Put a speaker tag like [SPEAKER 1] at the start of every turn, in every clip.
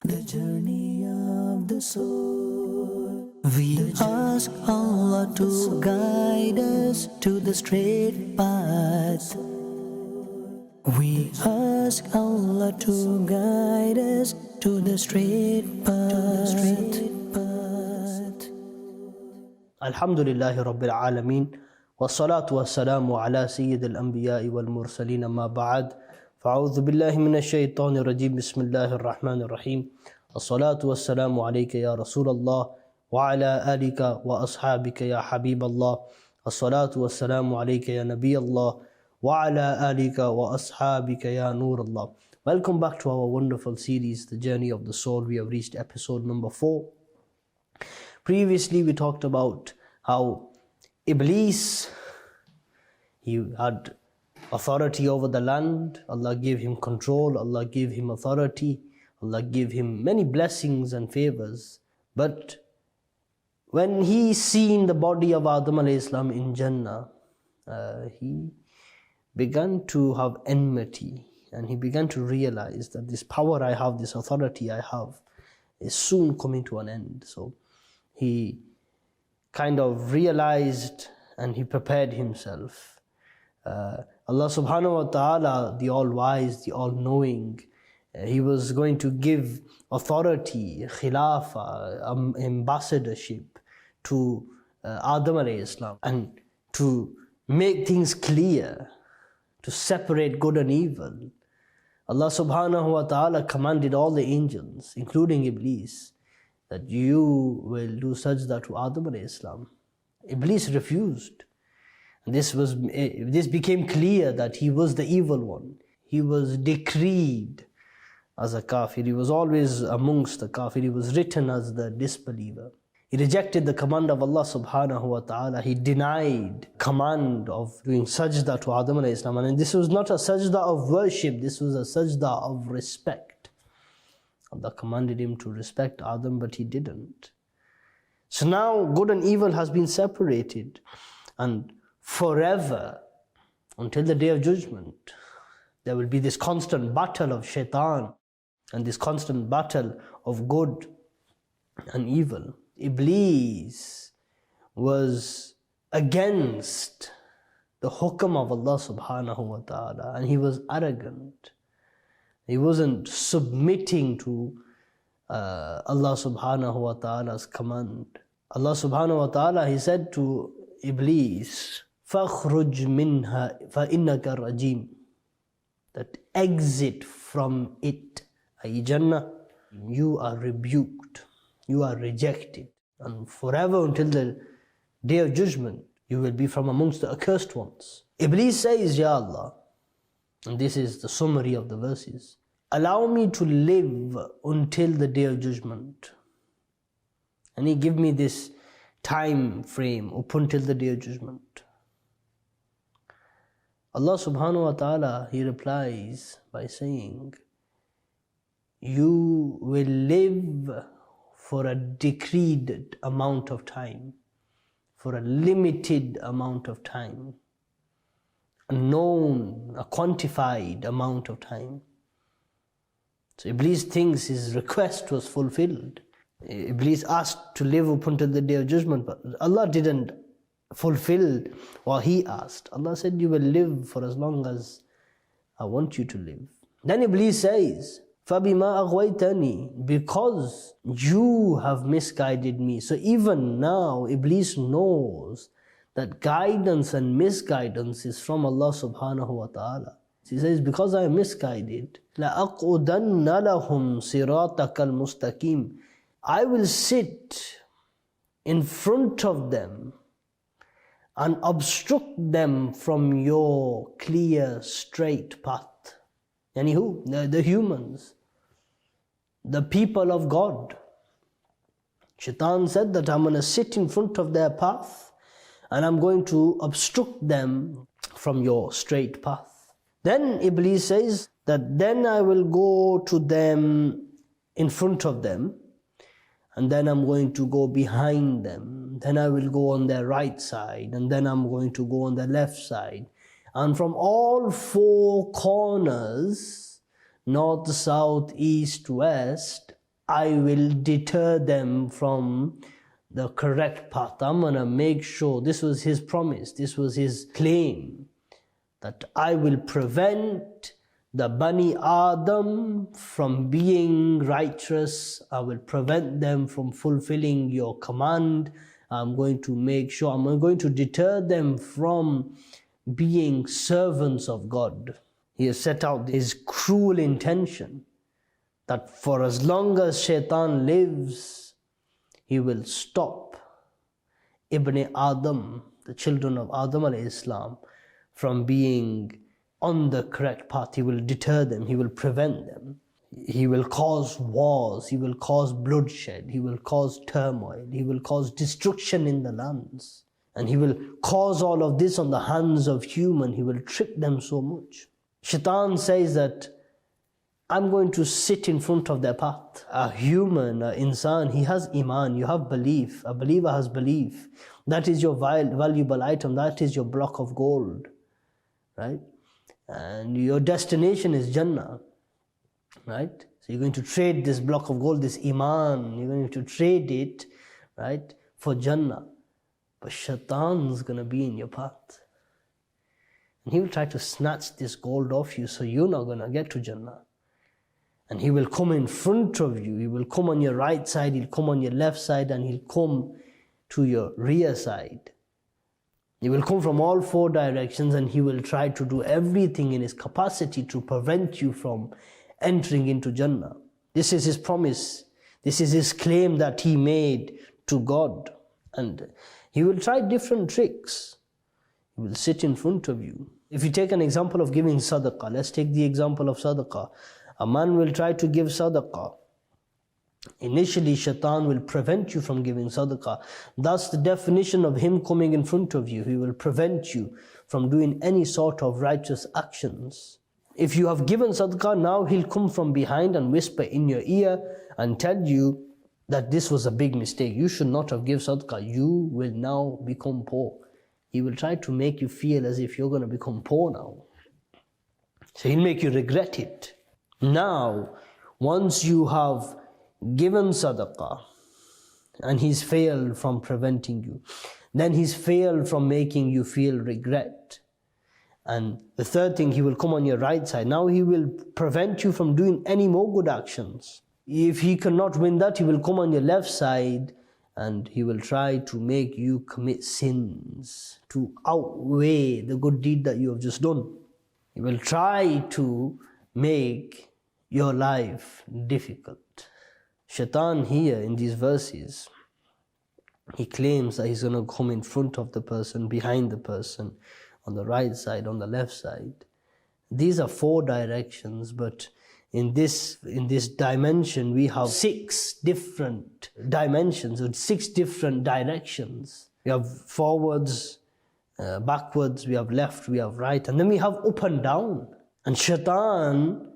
[SPEAKER 1] The journey of the soul. We ask Allah to guide us to the straight path. We ask Allah to guide us to the straight path.
[SPEAKER 2] Alhamdulillahi Rabbil Alameen. Wassalatu wassalamu ala Sayyidil Anbiya'i wal Mursaleen amma ba'd. Fa'udhu billahi minash shaitanir rajeem. Bismillahir Rahmanir Rahim. Assalatu wassalamu alayka ya Rasulallah wa ala alika wa ashabika ya Habiballah. Assalatu wassalamu alayka ya Nabiyallah wa ala alika wa ashabika ya Nurallah. Welcome back to our wonderful series, The Journey of the Soul. We have reached episode number 4. Previously we talked about how Iblis, he had authority over the land. Allah gave him control, Allah gave him authority, Allah gave him many blessings and favors. But when he seen the body of Adam alayhi salam in Jannah, he began to have enmity, and he began to realize that this power I have, this authority I have, is soon coming to an end. So he kind of realized and he prepared himself. Allah subhanahu wa ta'ala, the all-wise, the all-knowing, he was going to give authority, khilafah, ambassadorship to Adam alayhi salam, and to make things clear, to separate good and evil. Allah subhanahu wa ta'ala commanded all the angels, including Iblis, that you will do sajda to Adam alayhi salam. Iblis refused. This became clear that he was the evil one. He was decreed as a kafir. He was always amongst the kafir. He was written as the disbeliever. He rejected the command of Allah subhanahu wa ta'ala. He denied command of doing sajda to Adam alayhi salam. And this was not a sajda of worship. This was a sajda of respect. Allah commanded him to respect Adam, but he didn't. So now good and evil has been separated, and forever, until the day of judgment, there will be this constant battle of shaitan and this constant battle of good and evil. Iblis was against the hukam of Allah subhanahu wa ta'ala, and he was arrogant. He wasn't submitting to Allah subhanahu wa ta'ala's command. Allah subhanahu wa ta'ala, he said to Iblis, فَاخْرُجْ مِنْهَا فَإِنَّكَ رَجِيمٌ, that exit from it, i.e. Jannah, you are rebuked, you are rejected, and forever until the day of judgment, you will be from amongst the accursed ones. Iblis says, Ya Allah, and this is the summary of the verses, allow me to live until the day of judgment. And he give me this time frame up until the day of judgment. Allah subhanahu wa ta'ala, he replies by saying, you will live for a decreed amount of time, for a limited amount of time, a known, a quantified amount of time. So Iblis thinks his request was fulfilled. Iblis asked to live up until the day of judgment, but Allah didn't fulfill what he asked. Allah said, you will live for as long as I want you to live. Then Iblis says, فَبِمَا أَغْوَيْتَنِي, because you have misguided me. So even now, Iblis knows that guidance and misguidance is from Allah subhanahu wa ta'ala. He says, because I am misguided, لَأَقْعُدَنَّ لَهُمْ صِرَاطَكَ الْمُسْتَقِيمِ, I will sit in front of them and obstruct them from your clear, straight path. Yani who? The humans, the people of God. Shaitan said that I'm going to sit in front of their path and I'm going to obstruct them from your straight path. Then Iblis says that then I will go to them in front of them, and then I'm going to go behind them. Then I will go on their right side, and then I'm going to go on their left side. And from all four corners, north, south, east, west, I will deter them from the correct path. I'm going to make sure, this was his promise, this was his claim, that I will prevent the Bani Adam from being righteous. I will prevent them from fulfilling your command. I'm going to make sure, I'm going to deter them from being servants of God. He has set out his cruel intention that for as long as Shaitan lives, he will stop Ibn Adam, the children of Adam alayhi salam, from being on the correct path. He will deter them, he will prevent them. He will cause wars, he will cause bloodshed, he will cause turmoil, he will cause destruction in the lands. And he will cause all of this on the hands of human. He will trick them so much. Shaitan says that I'm going to sit in front of their path. A human, an insan, he has iman, you have belief. A believer has belief. That is your valuable item, that is your block of gold, right? And your destination is Jannah, right? So you're going to trade this block of gold, this iman, you're going to trade it, right, for Jannah. But Shaitan's going to be in your path. And he will try to snatch this gold off you, so you're not going to get to Jannah. And he will come in front of you. He will come on your right side, he'll come on your left side, and he'll come to your rear side. He will come from all four directions, and he will try to do everything in his capacity to prevent you from entering into Jannah. This is his promise. This is his claim that he made to God. And he will try different tricks. He will sit in front of you. If you take an example of giving sadaqah, let's take the example of sadaqah. A man will try to give sadaqah. Initially, Shaitan will prevent you from giving sadaqah. That's the definition of him coming in front of you. He will prevent you from doing any sort of righteous actions. If you have given sadaqah, now he'll come from behind and whisper in your ear and tell you that this was a big mistake. You should not have given sadaqah. You will now become poor. He will try to make you feel as if you're going to become poor now. So he'll make you regret it. Now, once you have given sadaqah and he's failed from preventing you, then he's failed from making you feel regret. And the third thing, he will come on your right side. Now he will prevent you from doing any more good actions. If he cannot win that, he will come on your left side and he will try to make you commit sins to outweigh the good deed that you have just done. He will try to make your life difficult. Shaitan here in these verses, he claims that he's going to come in front of the person, behind the person, on the right side, on the left side. These are four directions, but in this dimension we have 6 different dimensions, or 6 different directions. We have forwards, backwards, we have left, we have right, and then we have up and down. And Shaitan,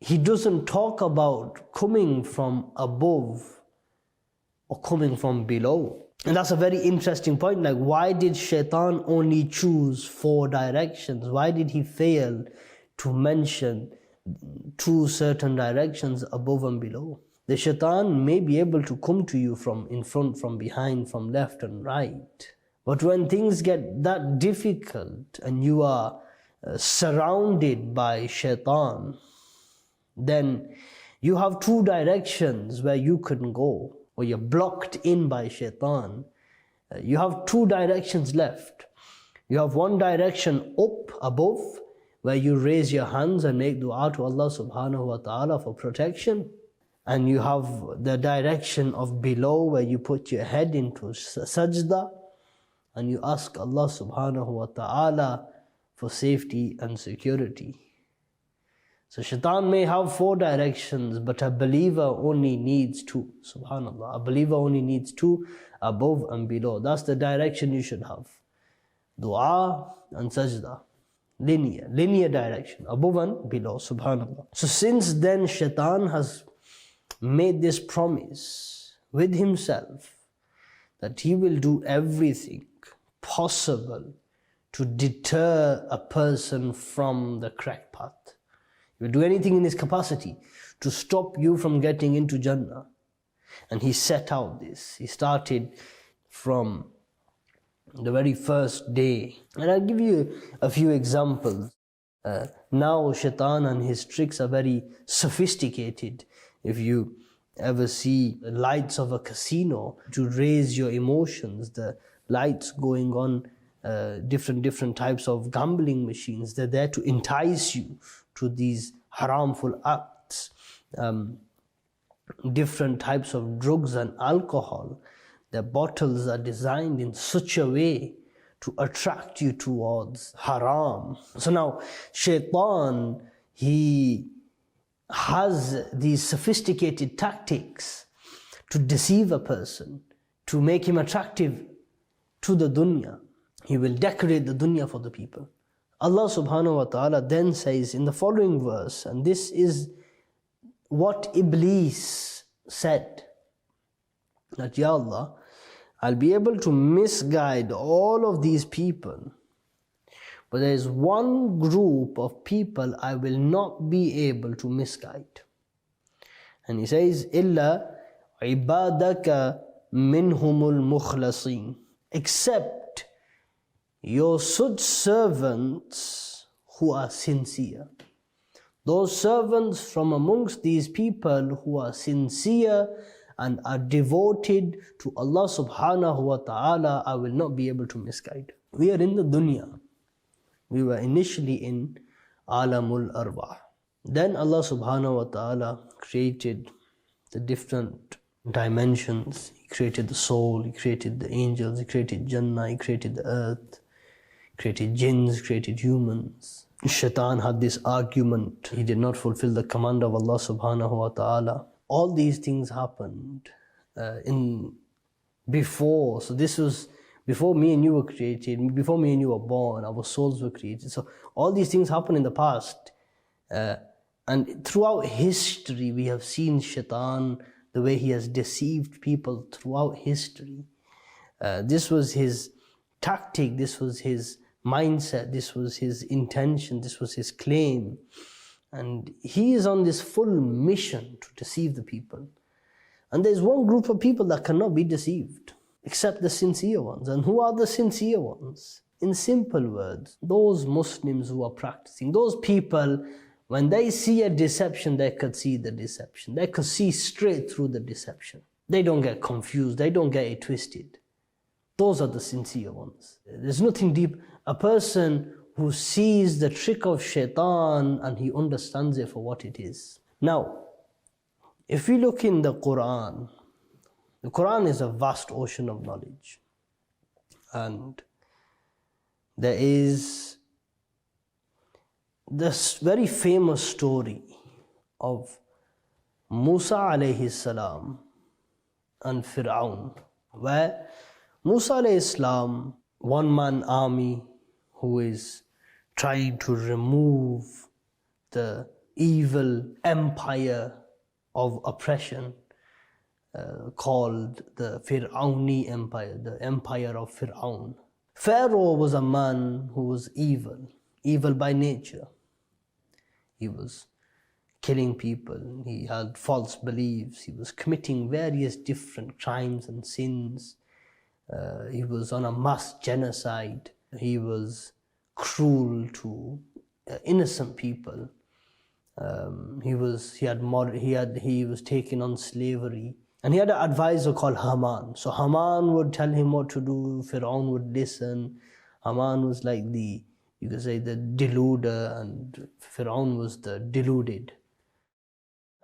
[SPEAKER 2] he doesn't talk about coming from above or coming from below. And that's a very interesting point. Like, why did Shaitan only choose 4 directions? Why did he fail to mention 2 certain directions, above and below? The Shaitan may be able to come to you from in front, from behind, from left and right. But when things get that difficult and you are surrounded by Shaitan, then you have 2 directions where you can go, or you're blocked in by Shaitan. You have 2 directions left. You have one direction up, above, where you raise your hands and make dua to Allah subhanahu wa ta'ala for protection. And you have the direction of below, where you put your head into sajda and you ask Allah subhanahu wa ta'ala for safety and security. So Shaitan may have 4 directions, but a believer only needs 2. Subhanallah. A believer only needs 2, above and below. That's the direction you should have. Dua and sajda. Linear direction, above and below. Subhanallah. So since then, Shaitan has made this promise with himself that he will do everything possible to deter a person from the correct path. He will do anything in his capacity to stop you from getting into Jannah. And he set out this. He started from the very first day. And I'll give you a few examples. Now Shaitan and his tricks are very sophisticated. If you ever see the lights of a casino to raise your emotions, the lights going on, different types of gambling machines, they're there to entice you to these harmful acts. Different types of drugs and alcohol, the bottles are designed in such a way to attract you towards haram. So now Shaitan, he has these sophisticated tactics to deceive a person, to make him attractive to the dunya. He will decorate the dunya for the people. Allah subhanahu wa ta'ala then says in the following verse, and this is what Iblis said, that Ya Allah, I'll be able to misguide all of these people, but there is one group of people I will not be able to misguide. And he says, Illa ibadaka minhumul mukhlasin, except your such servants who are sincere. Those servants from amongst these people who are sincere and are devoted to Allah subhanahu wa ta'ala, I will not be able to misguide. We are in the dunya. We were initially in alamul arwah. Then Allah subhanahu wa ta'ala created the different dimensions. He created the soul, He created the angels, He created Jannah, He created the earth, created jinns, created humans. Shaitan had this argument. He did not fulfill the command of Allah subhanahu wa ta'ala. All these things happened before. So this was before me and you were created, before me and you were born, our souls were created. So all these things happened in the past. And throughout history, we have seen Shaitan, the way he has deceived people throughout history. This was his tactic, this was his mindset, this was his intention, this was his claim. And he is on this full mission to deceive the people. And there's one group of people that cannot be deceived, except the sincere ones. And who are the sincere ones? In simple words, those Muslims who are practicing, those people, when they see a deception, they could see the deception. They could see straight through the deception. They don't get confused, they don't get it twisted. Those are the sincere ones. There's nothing deep. A person who sees the trick of Shaitan and he understands it for what it is. Now, if we look in the Quran is a vast ocean of knowledge. And there is this very famous story of Musa alayhi salam and Fir'aun, where Musa alayhi salam, one-man army who is trying to remove the evil empire of oppression called the Fir'auni empire, the empire of Fir'aun. Pharaoh was a man who was evil by nature. He was killing people, he had false beliefs, he was committing various different crimes and sins. He was on a mass genocide. He was cruel to innocent people. He was taking on slavery. And he had an advisor called Haman. So Haman would tell him what to do, Fir'aun would listen. Haman was like the deluder, and Fir'aun was the deluded.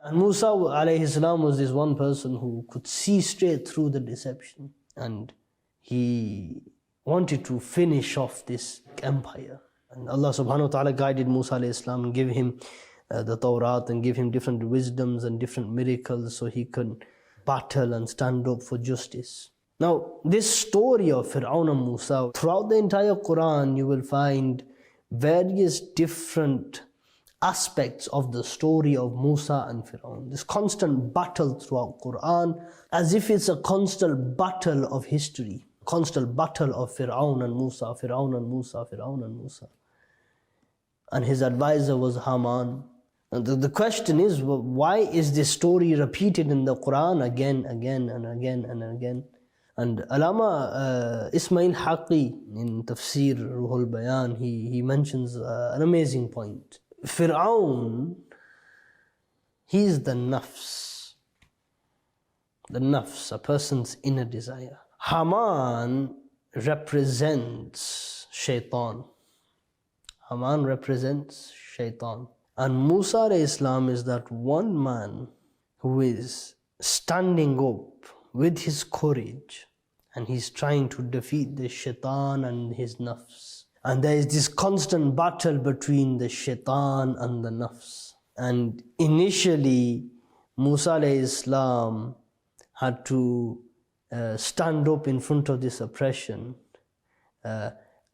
[SPEAKER 2] And Musa alayhi salam was this one person who could see straight through the deception. And he wanted to finish off this empire. And Allah subhanahu wa ta'ala guided Musa alayhi salam and gave him the Tawrat and gave him different wisdoms and different miracles so he could battle and stand up for justice. Now, this story of Fir'aun and Musa, throughout the entire Quran, you will find various different aspects of the story of Musa and Fir'aun. This constant battle throughout Quran, as if it's a constant battle of history, constant battle of Fir'aun and Musa, Fir'aun and Musa, Fir'aun and Musa. And his advisor was Haman. And the question is, why is this story repeated in the Quran again and again and again? And Allama Ismail Haqi in Tafsir Ruhul Bayan, he mentions an amazing point. Fir'aun, he is the nafs, a person's inner desire. Haman represents shaitan. Haman represents shaitan. And Musa alayhi salam is that one man who is standing up with his courage and he's trying to defeat the shaitan and his nafs. And there is this constant battle between the shaitan and the nafs. And initially, Musa alayhi salam had to stand up in front of this oppression.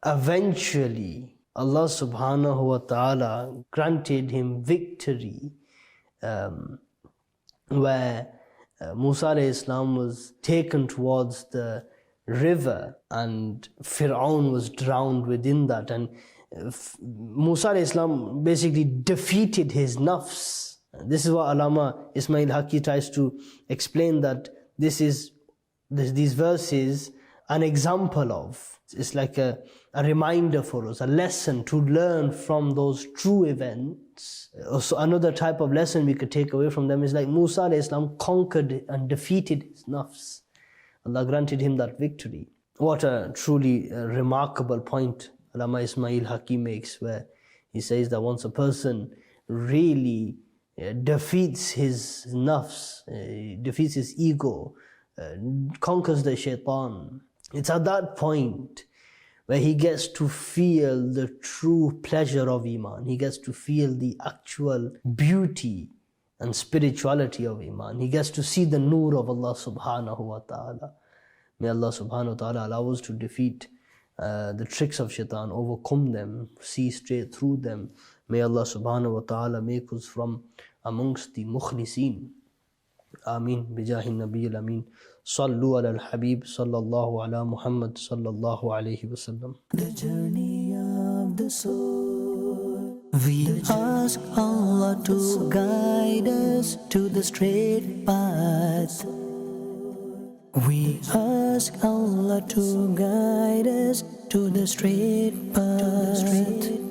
[SPEAKER 2] Eventually, Allah subhanahu wa ta'ala granted him victory where Musa alayhi salam was taken towards the river and Fir'aun was drowned within that. And Musa alayhi salam basically defeated his nafs. This is what Allama Ismail Haqi tries to explain, that these verses an example of. It's like a reminder for us, a lesson to learn from those true events. So another type of lesson we could take away from them is like Musa alayhi salam conquered and defeated his nafs. Allah granted him that victory. What a truly remarkable point Allama Ismail Haqi makes, where he says that once a person really defeats his nafs, defeats his ego, conquers the shaitan, it's at that point where he gets to feel the true pleasure of Iman. He gets to feel the actual beauty and spirituality of Iman. He gets to see the nur of Allah subhanahu wa ta'ala. May Allah subhanahu wa ta'ala allow us to defeat the tricks of shaitan, overcome them, see straight through them. May Allah subhanahu wa ta'ala make us from amongst the mukhlisin. Ameen. Bijahi Nabiyil Ameen. Sallu ala al-Habib sallallahu ala Muhammad sallallahu alayhi wa sallam.
[SPEAKER 1] The journey of the soul. We ask Allah to guide us to the straight path. We ask Allah to guide us to the straight path.